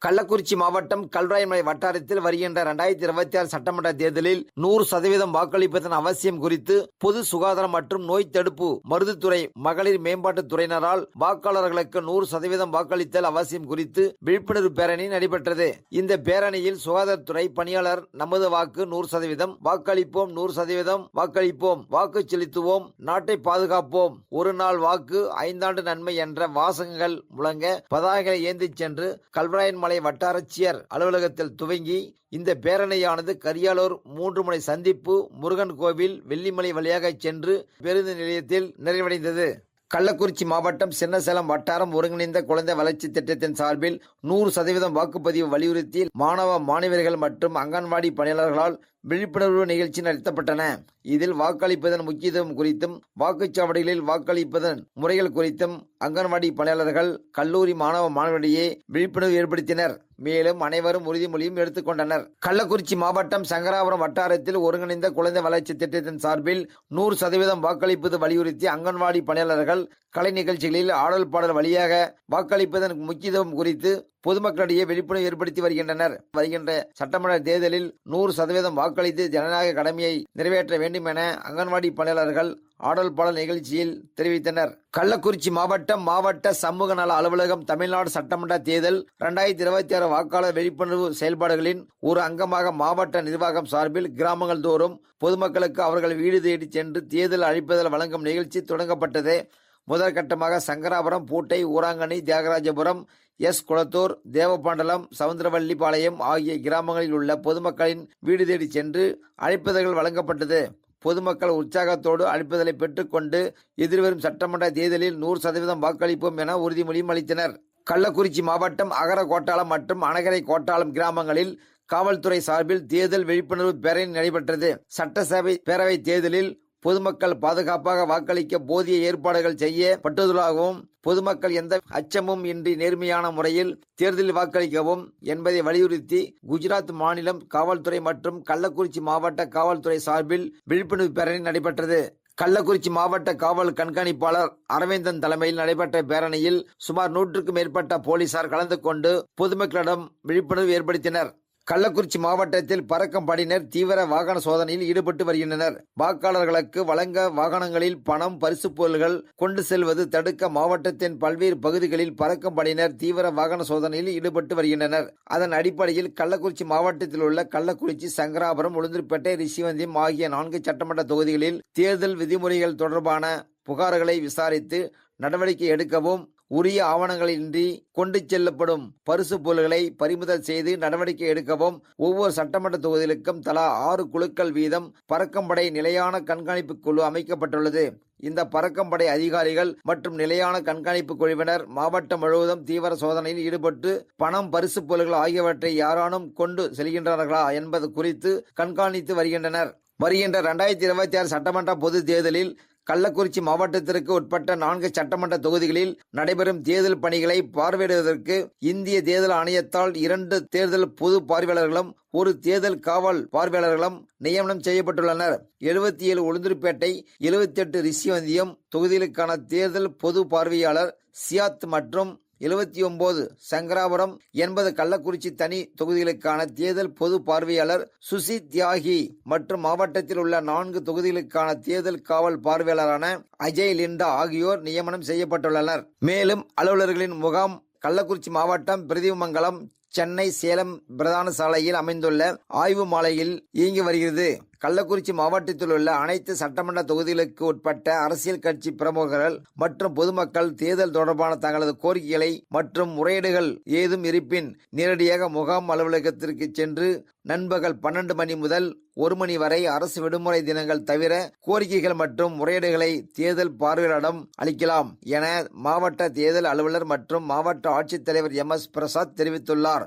கள்ளக்குறிச்சி மாவட்டம் கல்வராயன்மலை வட்டாரத்தில் வருகின்ற 2026 சட்டமன்ற தேர்தலில் 100% வாக்களிப்பதன் அவசியம் குறித்து பொது சுகாதாரம் மற்றும் நோய் தடுப்பு மருந்துத்துறை மகளிர் மேம்பாட்டுத் துறையினரால் வாக்காளர்களுக்கு 100% வாக்களித்தல் அவசியம் குறித்து விழிப்புணர்வு பேரணி நடைபெற்றது. இந்த பேரணியில் சுகாதாரத்துறை பணியாளர் நமது வாக்கு 100%, வாக்களிப்போம் 100%, வாக்களிப்போம், வாக்கு செலுத்துவோம், நாட்டை பாதுகாப்போம், ஒரு நாள் வாக்கு 5 ஆண்டு நன்மை என்ற வாசகங்கள் முழங்க பதாகைகளை ஏந்திச் சென்று கல்வராயன்மலை வட்டாட்சியர் அலுவலகத்தில் துவங்கி இந்த பேரணியானது கரியாலூர் 3 முனை சந்திப்பு முருகன் கோவில் வெள்ளிமலை வழியாக சென்று பேருந்து நிலையத்தில் நிறைவடைந்தது. கள்ளக்குறிச்சி மாவட்டம் சின்னசேலம் வட்டாரம் ஒருங்கிணைந்த குழந்தை வளர்ச்சி திட்டத்தின் சார்பில் 100% வாக்குப்பதிவு வலியுறுத்தி மாணவர்கள் மற்றும் அங்கன்வாடி பணியாளர்களால் விழிப்புணர்வு நிகழ்ச்சி நடத்தப்பட்டன. இதில் வாக்களிப்பதன் முக்கியத்துவம் குறித்தும் வாக்குச்சாவடிகளில் வாக்களிப்பதன் முறைகள் குறித்தும் அங்கன்வாடி பணியாளர்கள் கல்லூரி மாணவர்களிடையே விழிப்புணர்வு ஏற்படுத்தினர். மேலும் அனைவரும் உறுதிமொழியும் எடுத்துக்கொண்டனர். கள்ளக்குறிச்சி மாவட்டம் சங்கராபுரம் வட்டாரத்தில் ஒருங்கிணைந்த குழந்தை வளர்ச்சி திட்டத்தின் சார்பில் 100% வாக்களிப்பது வலியுறுத்தி அங்கன்வாடி பணியாளர்கள் கலை நிகழ்ச்சிகளில் ஆடல் பாடல் வழியாக வாக்களிப்பதன் முக்கியத்துவம் குறித்து பொதுமக்களிடையே விழிப்புணர்வு ஏற்படுத்தி வருகின்றனர். வருகின்ற சட்டமன்ற தேர்தலில் 100% வாக்களித்து ஜனநாயக கடமையை நிறைவேற்ற வேண்டும் என அங்கன்வாடி பணியாளர்கள் ஆடல் பாடல் நிகழ்ச்சியில் தெரிவித்தனர். கள்ளக்குறிச்சி மாவட்ட சமூக நல அலுவலகம் தமிழ்நாடு சட்டமன்ற தேர்தல் 2026 வாக்காளர் விழிப்புணர்வு செயல்பாடுகளின் ஒரு அங்கமாக மாவட்ட நிர்வாகம் சார்பில் கிராமங்கள் தோறும் பொதுமக்களுக்கு அவர்கள் வீடு தேடி சென்று தேர்தல் அழைப்புதல் வழங்கும் நிகழ்ச்சி தொடங்கப்பட்டது. முதற்கட்டமாக சங்கராபுரம், பூட்டை, ஊராங்கனி, தியாகராஜபுரம், குளத்தூர், தேவபாண்டலம், சவுந்தரவள்ளிபாளையம் ஆகிய கிராமங்களில் உள்ள பொதுமக்களின் வீடு தேடி சென்று அழைப்புதல்கள் வழங்கப்பட்டது. பொதுமக்கள் உற்சாகத்தோடு அழைப்புதலை பெற்றுக்கொண்டு எதிர்வரும் சட்டமன்ற தேர்தலில் 100% வாக்களிப்போம் என உறுதிமொழியும் அளித்தனர். கள்ளக்குறிச்சி மாவட்டம் அகர கோட்டாலம் மற்றும் அணகரை கோட்டாலம் கிராமங்களில் காவல்துறை சார்பில் தேர்தல் விழிப்புணர்வு பேரணி நடைபெற்றது. சட்டசபை பேரவை தேர்தலில் பொதுமக்கள் பாதுகாப்பாக வாக்களிக்க போதிய ஏற்பாடுகள் செய்யப்பட்டுள்ளதாகவும் பொதுமக்கள் எந்த அச்சமும் இன்றி நேர்மையான முறையில் தேர்தலில் வாக்களிக்கவும் என்பதை வலியுறுத்தி குஜராத் மாநிலம் காவல்துறை மற்றும் கள்ளக்குறிச்சி மாவட்ட காவல்துறை சார்பில் விழிப்புணர்வு பேரணி நடைபெற்றது. கள்ளக்குறிச்சி மாவட்ட காவல் கண்காணிப்பாளர் அரவிந்தன் தலைமையில் நடைபெற்ற பேரணியில் சுமார் 100க்கும் மேற்பட்ட போலீசார் கலந்து கொண்டு பொதுமக்களிடம் விழிப்புணர்வு ஏற்படுத்தினர். கள்ளக்குறிச்சி மாவட்டத்தில் பறக்கும் படையினர் தீவிர வாகன சோதனையில் ஈடுபட்டு வருகின்றனர். வாக்காளர்களுக்கு வழங்க வாகனங்களில் பணம், பரிசு பொருள்கள் கொண்டு செல்வது தடுக்க மாவட்டத்தின் பல்வேறு பகுதிகளில் பறக்கும் படையினர் தீவிர வாகன சோதனையில் ஈடுபட்டு வருகின்றனர். அதன் அடிப்படையில் கள்ளக்குறிச்சி மாவட்டத்தில் உள்ள கள்ளக்குறிச்சி, சங்கராபுரம், உளுந்தூர்பேட்டை, ரிஷிவந்தியம் ஆகிய 4 சட்டமன்ற தொகுதிகளில் தேர்தல் விதிமுறைகள் தொடர்பான புகார்களை விசாரித்து நடவடிக்கை எடுக்கவும், உரிய ஆவணங்களின்றி கொண்டு செல்லப்படும் பரிசு பொருள்களை பறிமுதல் செய்து நடவடிக்கை எடுக்கவும் ஒவ்வொரு சட்டமன்ற தொகுதிகளுக்கும் தலா 6 குழுக்கள் வீதம் பறக்கம்படை நிலையான கண்காணிப்பு குழு அமைக்கப்பட்டுள்ளது. இந்த பறக்கம்படை அதிகாரிகள் மற்றும் நிலையான கண்காணிப்பு குழுவினர் மாவட்டம் முழுவதும் தீவிர சோதனையில் ஈடுபட்டு பணம், பரிசு பொருள்கள் ஆகியவற்றை யாரானும் கொண்டு செல்கின்றார்களா என்பது குறித்து கண்காணித்து வருகின்றனர். வருகின்ற 2026 சட்டமன்ற பொது தேர்தலில் கள்ளக்குறிச்சி மாவட்டத்திற்கு உட்பட்ட 4 சட்டமன்ற தொகுதிகளில் நடைபெறும் தேர்தல் பணிகளை பார்வையிடுவதற்கு இந்திய தேர்தல் ஆணையத்தால் 2 தேர்தல் பொது பார்வையாளர்களும் 1 தேர்தல் காவல் பார்வையாளர்களும் நியமனம் செய்யப்பட்டுள்ளனர். 77 உளுந்தூர்பேட்டை, 78 ரிஷிவந்தியம் தொகுதிகளுக்கான தேர்தல் பொது பார்வையாளர் சியாத் மற்றும் 79 சங்கராபுரம், 80 கள்ளக்குறிச்சி தனி தொகுதிகளுக்கான தேர்தல் பொது பார்வையாளர் சுசி தியாகி மற்றும் மாவட்டத்தில் உள்ள 4 தொகுதிகளுக்கான தேர்தல் காவல் பார்வையாளரான அஜய் லிண்டா ஆகியோர் நியமனம் செய்யப்பட்டுள்ளனர். மேலும் அலுவலர்களின் முகாம் கள்ளக்குறிச்சி மாவட்டம் பிரதிமங்கலம், சென்னை, சேலம் பிரதான சாலையில் அமைந்துள்ள ஆய்வு மாலையில் இயங்கி வருகிறது. கள்ளக்குறிச்சி மாவட்டத்தில் உள்ள அனைத்து சட்டமன்ற தொகுதிகளுக்கு உட்பட்ட அரசியல் கட்சி பிரமுகர்கள் மற்றும் பொதுமக்கள் தேர்தல் தொடர்பான தங்களது கோரிக்கைகளை மற்றும் முறையீடுகள் ஏதும் இருப்பின் நேரடியாக முகாம் அலுவலகத்திற்கு சென்று நண்பகல் 12 மணி முதல் 1 மணி வரை அரசு விடுமுறை தினங்கள் தவிர கோரிக்கைகள் மற்றும் முறையீடுகளை தேர்தல் பார்வையாளரிடம் அளிக்கலாம் என மாவட்ட தேர்தல் அலுவலர் மற்றும் மாவட்ட ஆட்சித்தலைவர் MS பிரசாத் தெரிவித்துள்ளார்.